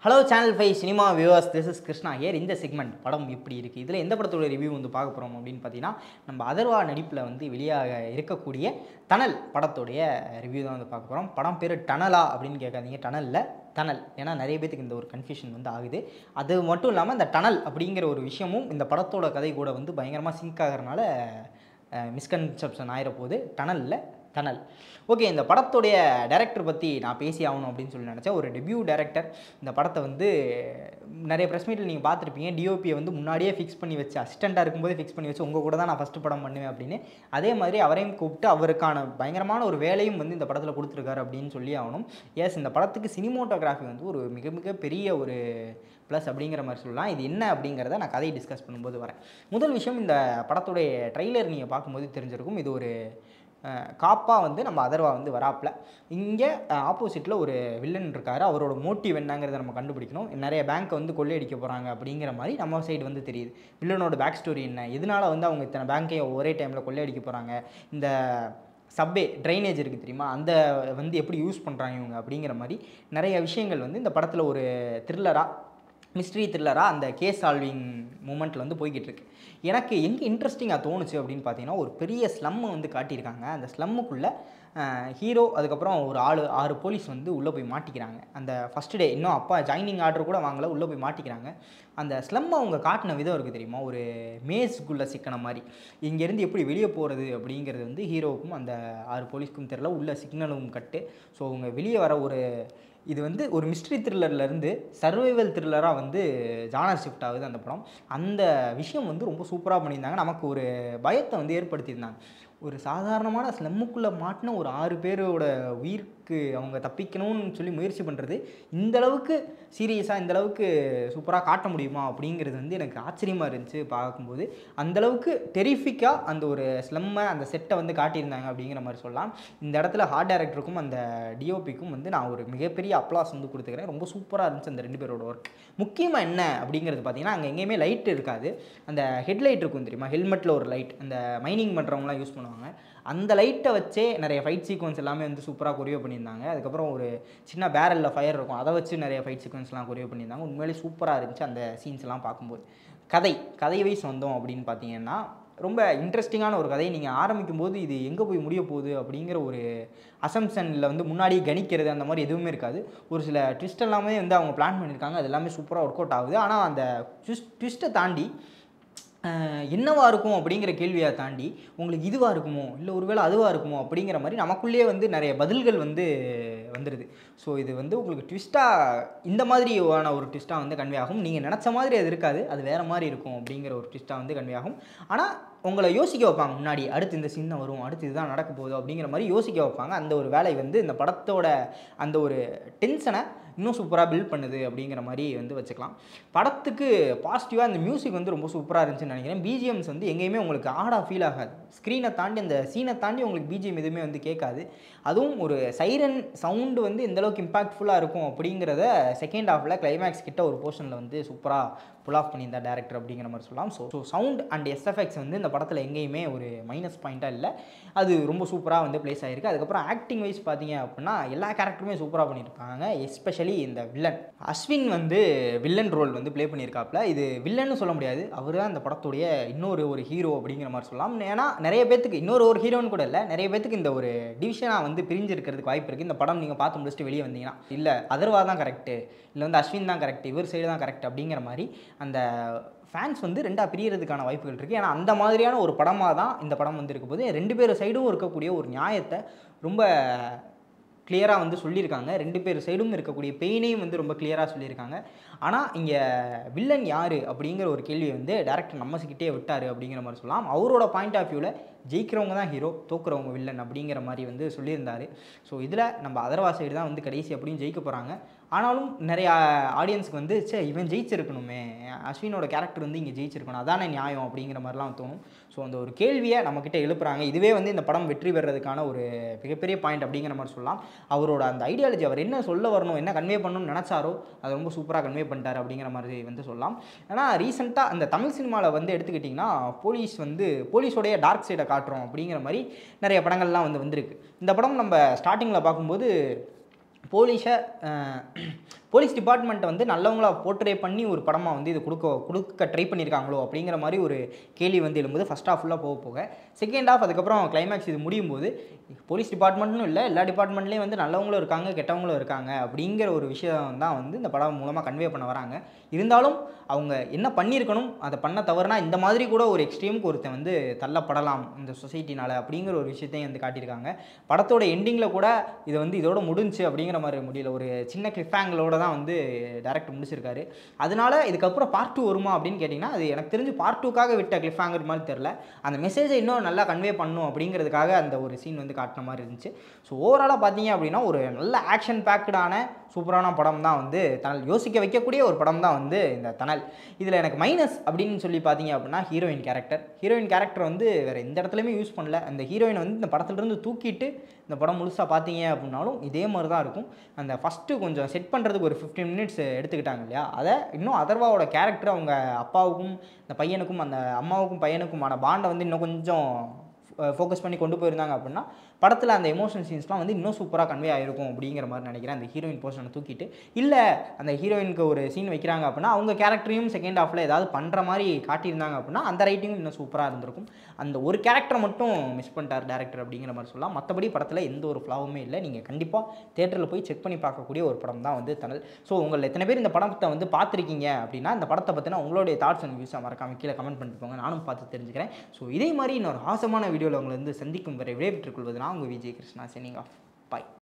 Hello channel 5 cinema viewers, this is Krishna here. இந்த segment படம் இப்படி இருக்குது. இதில் எந்த படத்தோட ரிவ்யூ வந்து பார்க்க போகிறோம் அப்படின்னு பார்த்தீங்கன்னா, நம்ம அதர்வா நடிப்பில் வந்து வெளியாக இருக்கக்கூடிய டனல் படத்துடைய ரிவ்யூ தான் வந்து பார்க்க போகிறோம். படம் பேர் டனலா அப்படின்னு கேட்காதீங்க, டனலில் டனல். ஏன்னா நிறைய பேத்துக்கு இந்த ஒரு கன்ஃபியூஷன் வந்து ஆகுது. அது மட்டும் இல்லாமல் இந்த டனல் அப்படிங்கிற ஒரு விஷயமும் இந்த படத்தோட கதை கூட வந்து பயங்கரமாக சிங்க் ஆகிறனால மிஸ்கன்செப்ஷன் ஆகிடப்போகுது. டனலில் டனல். ஓகே, இந்த படத்துடைய டைரக்டர் பற்றி நான் பேசி ஆகணும் அப்படின்னு சொல்லி நினச்சேன். ஒரு டெபியூ டைரக்டர். இந்த படத்தை வந்து நிறைய ப்ரெஸ் மீட்டில் நீங்கள் பார்த்துருப்பீங்க. டிஓபியை வந்து முன்னாடியே ஃபிக்ஸ் பண்ணி வச்சு, அசிஸ்டண்ட்டாக இருக்கும்போதே ஃபிக்ஸ் பண்ணி வச்சு, உங்கள் கூட தான் நான் ஃபஸ்ட்டு படம் பண்ணுவேன் அப்படின்னு. அதே மாதிரி அவரையும் கூப்பிட்டு அவருக்கான பயங்கரமான ஒரு வேலையும் வந்து இந்த படத்தில் கொடுத்துருக்காரு அப்படின்னு சொல்லி ஆகணும். எஸ், இந்த படத்துக்கு சினிமோட்டோகிராஃபி வந்து ஒரு மிக மிக பெரிய ஒரு ப்ளஸ் அப்படிங்கிற மாதிரி சொல்லலாம். இது என்ன அப்படிங்கிறத நான் கதையை டிஸ்கஸ் பண்ணும்போது வரேன். முதல் விஷயம், இந்த படத்துடைய ட்ரெய்லர் நீங்கள் பார்க்கும்போது தெரிஞ்சிருக்கும். இது ஒரு காப்பாக வந்து நம்ம அதர்வா வந்து வராப்பில். இங்கே ஆப்போசிட்டில் ஒரு வில்லன் இருக்கார். அவரோட மோட்டிவ் என்னங்கிறத நம்ம கண்டுபிடிக்கணும். நிறைய பேங்க்கை வந்து கொள்ளையடிக்க போகிறாங்க அப்படிங்கிற மாதிரி நம்ம சைடு வந்து தெரியுது. வில்லனோட பேக் ஸ்டோரி என்ன, எதனால் வந்து அவங்க இத்தனை பேங்க்கையும் ஒரே டைமில் கொள்ளையடிக்க போகிறாங்க, இந்த சப்வே ட்ரைனேஜ் இருக்குது தெரியுமா, அந்த வந்து எப்படி யூஸ் பண்ணுறாங்க இவங்க அப்படிங்கிற மாதிரி நிறைய விஷயங்கள் வந்து இந்த படத்தில் ஒரு த்ரில்லராக, மிஸ்ட்ரி த்ரில்லராக அந்த கேஸ் சால்விங் மூமெண்ட்டில் வந்து போய்கிட்டு இருக்கு. எனக்கு எங்கே இன்ட்ரெஸ்டிங்காக தோணுச்சு அப்படின்னு பார்த்தீங்கன்னா, ஒரு பெரிய ஸ்லம்மை வந்து காட்டியிருக்காங்க. அந்த ஸ்லம்முக்குள்ளே ஹீரோ, அதுக்கப்புறம் ஒரு 6 போலீஸ் வந்து உள்ளே போய் மாட்டிக்கிறாங்க. அந்த ஃபஸ்ட் டே இன்னும் அப்பா ஜாயினிங் ஆர்டர் கூட வாங்கலை, உள்ளே போய் மாட்டிக்கிறாங்க. அந்த ஸ்லம்மை அவங்க காட்டின விதம் இருக்குது தெரியுமா, ஒரு மேஸ்க்குள்ளே சிக்கன மாதிரி. இங்கேருந்து எப்படி வெளியே போகிறது அப்படிங்கிறது வந்து ஹீரோவுக்கும் அந்த 6 போலீஸ்க்கும் தெரில. உள்ள சிக்னலும் கட்டு. ஸோ அவங்க வெளியே வர ஒரு இது வந்து ஒரு மிஸ்ட்ரி த்ரில்லர்லேருந்து சர்வைவல் த்ரில்லராக வந்து ஜானர் ஷிஃப்ட் ஆகுது அந்த படம். அந்த விஷயம் வந்து ரொம்ப சூப்பராக பண்ணியிருந்தாங்க. நமக்கு ஒரு பயத்தை வந்து ஏற்படுத்தியிருந்தாங்க. ஒரு சாதாரணமான ஸ்லம்முக்குள்ளே மாட்டின ஒரு 6 பேரோட உயிருக்கு அவங்க தப்பிக்கணும்னு சொல்லி முயற்சி பண்ணுறது இந்தளவுக்கு சீரியஸாக, இந்தளவுக்கு சூப்பராக காட்ட முடியுமா அப்படிங்கிறது வந்து எனக்கு ஆச்சரியமாக இருந்துச்சு பார்க்கும்போது. அந்தளவுக்கு டெரிஃபிக்காக அந்த ஒரு ஸ்லம்மை, அந்த செட்டை வந்து காட்டியிருந்தாங்க அப்படிங்கிற மாதிரி சொல்லலாம். இந்த இடத்துல ஹார்ட் டைரக்டருக்கும் அந்த டிஓபிக்கும் வந்து நான் ஒரு மிகப்பெரிய அப்ளாஸ் வந்து கொடுத்துக்கிறேன். ரொம்ப சூப்பராக இருந்துச்சு அந்த 2 பேரோட ஒர்க். முக்கியமாக என்ன அப்படிங்கிறது பார்த்தீங்கன்னா, அங்கே எங்கேயுமே லைட் இருக்காது. அந்த ஹெட்லைட் இருக்கும் தெரியுமா, ஹெல்மெட்டில் ஒரு லைட், அந்த மைனிங் பண்ணுறவங்களாம் யூஸ் பண்ணுவாங்க. அந்த லைட்டை வச்சே நிறைய ஃபைட் சீக்வன்ஸ் எல்லாமே வந்து சூப்பராக கொரியோ பண்ணியிருந்தாங்க. அதுக்கப்புறம் ஒரு சின்ன பேரலில் ஃபயர் இருக்கும், அதை வச்சு நிறைய ஃபைட் சீக்வன்ஸ்லாம் கொரியோ பண்ணியிருந்தாங்க. உண்மையிலே சூப்பராக இருந்துச்சு அந்த சீன்ஸ்லாம் பார்க்கும்போது. கதை வைஸ் வந்தோம் அப்படின்னு பார்த்தீங்கன்னா, ரொம்ப இன்ட்ரெஸ்டிங்கான ஒரு கதை. நீங்கள் ஆரம்பிக்கும் போது இது எங்கே போய் முடிய போகுது அப்படிங்கிற ஒரு அசம்ஷனில் வந்து முன்னாடியே கணிக்கிறது அந்த மாதிரி எதுவுமே இருக்காது. ஒரு சில ட்விஸ்ட் எல்லாமே வந்து அவங்க பிளான் பண்ணியிருக்காங்க. அது எல்லாமே சூப்பராக ஒர்க் அவுட் ஆகுது. ஆனால் அந்த ட்விஸ்ட்டை தாண்டி என்னவாக இருக்கும் அப்படிங்கிற கேள்வியை தாண்டி உங்களுக்கு இதுவாக இருக்குமோ, இல்லை ஒருவேளை அதுவாக இருக்குமோ அப்படிங்கிற மாதிரி நமக்குள்ளேயே வந்து நிறைய பதில்கள் வந்து வந்துடுது. ஸோ இது வந்து உங்களுக்கு ட்விஸ்ட்டாக, இந்த மாதிரியான ஒரு ட்விஸ்ட்டாக வந்து கன்வே ஆகும். நீங்கள் நினச்ச மாதிரி அது இருக்காது, அது வேறு மாதிரி இருக்கும் அப்படிங்கிற ஒரு ட்விஸ்ட்டாக வந்து கன்வே ஆகும். ஆனால் உங்களை யோசிக்க வைப்பாங்க. முன்னாடி அடுத்து இந்த சீன் தான் வரும், அடுத்து இதுதான் நடக்க போகுது அப்படிங்கிற மாதிரி யோசிக்க வைப்பாங்க. அந்த ஒரு வேலை வந்து இந்த படத்தோட அந்த ஒரு டென்ஷனை இன்னும் சூப்பராக பில்ட் பண்ணுது அப்படிங்கிற மாதிரி வந்து வச்சுக்கலாம். படத்துக்கு பாசிட்டிவாக இந்த மியூசிக் வந்து ரொம்ப சூப்பராக இருந்துச்சுன்னு நினைக்கிறேன். பிஜிஎம்ஸ் வந்து எங்கேயுமே உங்களுக்கு ஆடாக ஃபீல் ஆகாது. ஸ்க்ரீனை தாண்டி, அந்த சீனை தாண்டி உங்களுக்கு பிஜிஎம் எதுவுமே வந்து கேட்காது. அதுவும் ஒரு சைரன் சவுண்டு வந்து எந்தளவுக்கு இம்பாக்ட்ஃபுல்லாக இருக்கும் அப்படிங்கிறத செகண்ட் ஹாஃபில் கிளைமேக்ஸ் கிட்ட ஒரு போர்ஷனில் வந்து சூப்பராக புல் ஆஃப் பண்ணியிருந்தா டேரக்டர் அப்படிங்கிற மாதிரி சொல்லலாம். ஸோ சவுண்ட் அண்ட் எஸ்எஃப்எக்ஸ் வந்து இந்த படத்தில் எங்கேயுமே ஒரு மைனஸ் பாயிண்ட்டாக இல்லை. அது ரொம்ப சூப்பராக வந்து ப்ளேஸ் ஆகிருக்கு. அதுக்கப்புறம் ஆக்டிங் வைஸ் பார்த்தீங்க அப்படின்னா எல்லா கேரக்டருமே சூப்பராக பண்ணியிருக்காங்க. எஸ்பெஷலி இந்த வில்லன் அஸ்வின் வந்து வில்லன் ரோல் வந்து ப்ளே பண்ணியிருக்காப்புல. இது வில்லன்னு சொல்ல முடியாது, அவர் தான் இந்த படத்துடைய இன்னொரு ஹீரோ அப்படிங்கிற மாதிரி சொல்லலாம். ஏன்னா நிறைய பேத்துக்கு இன்னொரு ஹீரோன்னு கூட இல்லை, நிறைய பேத்துக்கு இந்த ஒரு டிவிஷனாக வந்து பிரிஞ்சு இருக்கிறதுக்கு வாய்ப்பு இருக்குது. இந்த படம் நீங்கள் பார்த்து முடிச்சுட்டு வெளியே வந்தீங்கன்னா, இல்லை அதர்வா தான் கரெக்டு, இல்லை வந்து அஸ்வின் தான் கரெக்ட், இவர் சைடு தான் கரெக்ட் அப்படிங்கிற மாதிரி அந்த ஃபேன்ஸ் வந்து ரெண்டாக பிரியறதுக்கான வாய்ப்புகள் இருக்குது. ஏன்னா அந்த மாதிரியான ஒரு படமாக தான் இந்த படம் வந்து இருக்க போது. 2 பேர் சைடும் இருக்கக்கூடிய ஒரு நியாயத்தை ரொம்ப கிளியராக வந்து சொல்லியிருக்காங்க. 2 பேர் சைடும் இருக்கக்கூடிய பெயினையும் வந்து ரொம்ப கிளியராக சொல்லியிருக்காங்க. ஆனால் இங்கே வில்லன் யார் அப்படிங்கிற ஒரு கேள்வியை வந்து டேரக்டர் நம்மக்கிட்டே விட்டார் அப்படிங்கிற மாதிரி சொல்லலாம். அவரோட பாயிண்ட் ஆஃப் வியூவில் ஜெயிக்கிறவங்க தான் ஹீரோ, தோக்குறவங்க வில்லன் அப்படிங்கிற மாதிரி வந்து சொல்லியிருந்தார். ஸோ இதில் நம்ம அதர்வா சைடு தான் வந்து கடைசி அப்படின்னு ஜெயிக்க போகிறாங்க. ஆனாலும் நிறைய ஆடியன்ஸுக்கு வந்து இவன் ஜெயிச்சிருக்கணுமே, அஸ்வினோட கேரக்டர் வந்து இங்கே ஜெயிச்சிருக்கணும், அதானே நியாயம் அப்படிங்கிற மாதிரிலாம் தோணும். ஸோ அந்த ஒரு கேள்வியை நம்மக்கிட்ட எழுப்புறாங்க. இதுவே வந்து இந்த படம் வெற்றி பெறதுக்கான ஒரு மிகப்பெரிய பாயிண்ட் அப்படிங்கிற மாதிரி சொல்லலாம். அவரோட அந்த ஐடியாலஜி, அவர் என்ன சொல்ல வரணும், என்ன கன்வே பண்ணணும்னு நினச்சாரோ அதை ரொம்ப சூப்பராக கன்வே பண்ணிட்டார் அப்படிங்கிற மாதிரி வந்து சொல்லலாம். ஏன்னா ரீசெண்டாக அந்த தமிழ் சினிமாவில் வந்து எடுத்துக்கிட்டிங்கன்னா, போலீஸோடைய டார்க் சைடை காட்டுறோம் அப்படிங்கிற மாதிரி நிறைய படங்கள்லாம் வந்து வந்திருக்கு. இந்த படம் நம்ம ஸ்டார்டிங்கில் பார்க்கும்போது போலீஸ் டிபார்ட்மெண்ட்டை வந்து நல்லவங்களா போர்ட்ரே பண்ணி ஒரு படமாக வந்து இது கொடுக்க ட்ரை பண்ணியிருக்காங்களோ அப்படிங்கிற மாதிரி ஒரு கேள்வி வந்து எழும்போது ஃபஸ்ட் ஹாஃப் ஃபுல்லாக போக செகண்ட் ஹாஃப் அதுக்கப்புறம் கிளைமேக்ஸ் இது முடியும் போது போலீஸ் டிபார்ட்மெண்ட்னு இல்லை, எல்லா டிபார்ட்மெண்ட்லேயும் வந்து நல்லவங்களும் இருக்காங்க, கெட்டவங்களும் இருக்காங்க அப்படிங்கிற ஒரு விஷயம் தான் வந்து இந்த படம் மூலமாக கன்வே பண்ண வராங்க. இருந்தாலும் அவங்க என்ன பண்ணியிருக்கணும், அதை பண்ண தவறுனா இந்த மாதிரி கூட ஒரு எக்ஸ்ட்ரீமுக்கு ஒருத்தன் வந்து தள்ளப்படலாம் இந்த சொசைட்டினால் அப்படிங்கிற ஒரு விஷயத்தையும் வந்து காட்டியிருக்காங்க. படத்தோட எண்டிங்கில் கூட இது வந்து இதோட முடிஞ்சு அப்படிங்கிற மாதிரி முடியல, ஒரு சின்ன கிளிஃப் ஹேங்கிலோட தான் வந்து டேரக்டர் முடிச்சிருக்காரு. அதனால இதுக்கப்புறம் பார்ட் 2 வருமா அப்படின்னு கேட்டிங்கன்னா அது எனக்கு தெரிஞ்சு பார்ட் 2க்காக விட்ட கிளிஃப் ஹேங்கர் மாதிரி தெரில. அந்த மெசேஜை இன்னும் நல்லா கன்வே பண்ணணும் அப்படிங்கிறதுக்காக அந்த ஒரு சீன் வந்து காட்டின மாதிரி இருந்துச்சு. ஸோ ஓவராலாக பார்த்தீங்க அப்படின்னா ஒரு நல்ல ஆக்ஷன் பேக்டான சூப்பரான படம் தான் வந்து தனல். யோசிக்க வைக்கக்கூடிய ஒரு படம் தான் வந்து இந்த தனல். இதில் எனக்கு மைனஸ் அப்படின்னு சொல்லி பார்த்தீங்க அப்படின்னா ஹீரோயின் கேரக்டர் வந்து வேறு எந்த இடத்துலையுமே யூஸ் பண்ணல. அந்த ஹீரோயினை வந்து இந்த படத்துலேருந்து தூக்கிட்டு இந்த படம் முழுசாக பார்த்தீங்க அப்படின்னாலும் இதே மாதிரி தான் இருக்கும். அந்த ஃபஸ்ட்டு கொஞ்சம் செட் பண்ணுறதுக்கு ஒரு 15 மினிட்ஸ் எடுத்துக்கிட்டாங்க இல்லையா, அதை இன்னும் அதர்வாவோட கேரக்டர் அவங்க அப்பாவுக்கும் இந்த பையனுக்கும் அந்த அம்மாவுக்கும் பையனுக்குமான பாண்டை வந்து இன்னும் கொஞ்சம் ஃபோக்கஸ் பண்ணி கொண்டு போயிருந்தாங்க அப்படின்னா படத்தில் அந்த எமோஷனல் சீன்ஸ்லாம் வந்து இன்னும் சூப்பராக கன்வே ஆகிருக்கும் அப்படிங்கிற மாதிரி நினைக்கிறேன். அந்த ஹீரோயின் போர்ஷனை தூக்கிட்டு இல்லை அந்த ஹீரோயினுக்கு ஒரு சீன் வைக்கிறாங்க அப்படின்னா அவங்க கேரக்டரையும் செகண்ட் ஹாஃபில் ஏதாவது பண்ணுற மாதிரி காட்டியிருந்தாங்க அப்படின்னா அந்த ரைட்டிங்கும் இன்னும் சூப்பராக இருந்திருக்கும். அந்த ஒரு கேரக்டரை மட்டும் மிஸ் பண்ணிட்டார் டேரக்டர் அப்படிங்கிற மாதிரி சொல்லலாம். மற்றபடி படத்தில் எந்த ஒரு ஃப்ளாவுமே இல்லை. நீங்கள் கண்டிப்பாக தேட்டரில் போய் செக் பண்ணி பார்க்கக்கூடிய ஒரு படம் தான் வந்து தனல். ஸோ உங்களில் எத்தனை பேர் இந்த படத்தை வந்து பார்த்துருக்கீங்க அப்படின்னா இந்த படத்தை பற்றினா உங்களுடைய தாட்ஸ் அண்ட் வியூஸை மறக்காம கீழே கமெண்ட் பண்ணிட்டு போங்க, நானும் பார்த்து தெரிஞ்சுக்கிறேன். ஸோ இதே மாதிரி இன்னொரு ஆசமான வீடியோவில் உங்களை வந்து சந்திக்கும் வரை விடைபெற்றுக் கொள்வது நான் உங்கள் விஜய் கிருஷ்ணா. Signing off. பாய்.